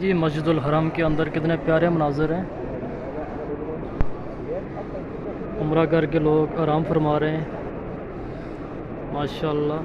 जी मस्जिदुल हरम के अंदर कितने प्यारे मनाज़र हैं। उम्रा करके लोग आराम फरमा रहे हैं माशाल्लाह।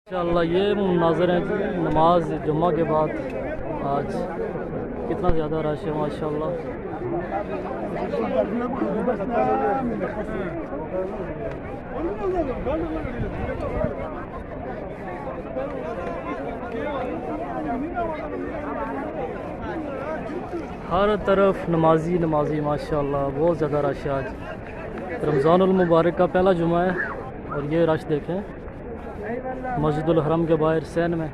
इंशाअल्लाह ये मुनाज़र हैं जी नमाज जुम्मा के बाद। आज कितना ज़्यादा रश है माशाअल्लाह। हर तरफ नमाजी नमाजी माशाअल्लाह, बहुत ज़्यादा रश है। आज रमज़ानुल मुबारक का पहला जुमा है और ये रश देखें मस्जिदुल हरम के बाहर सैन में।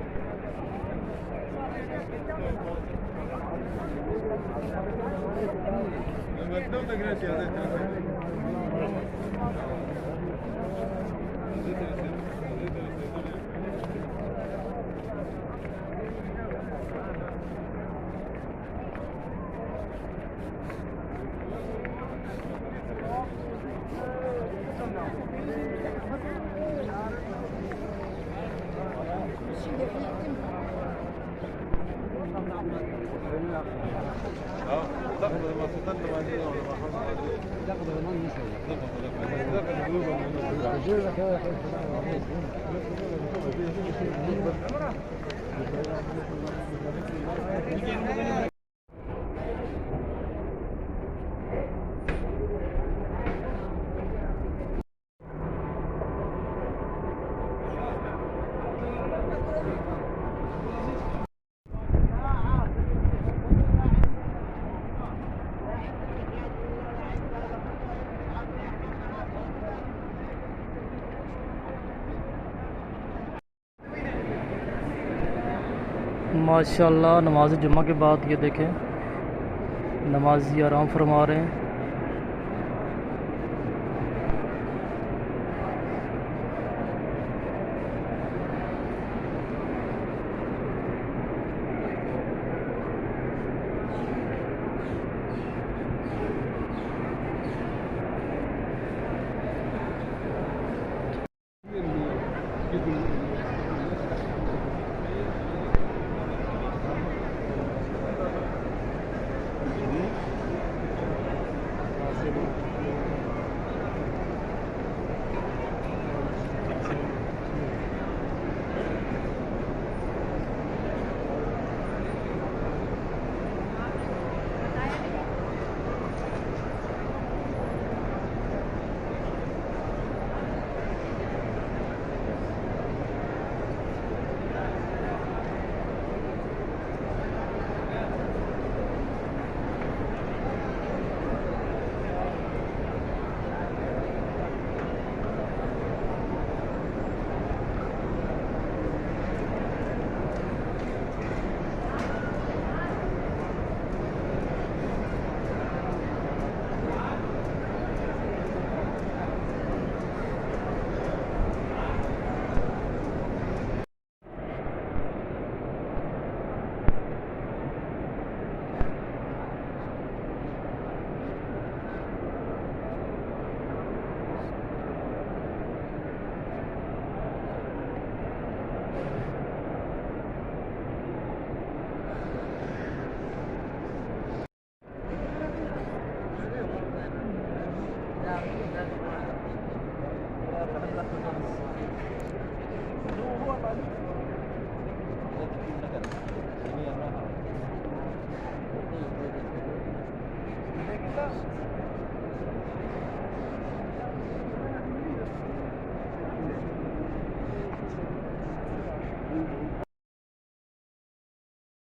माशाल्लाह नमाज जुम्मा के बाद ये देखें नमाजी आराम फरमा रहे हैं।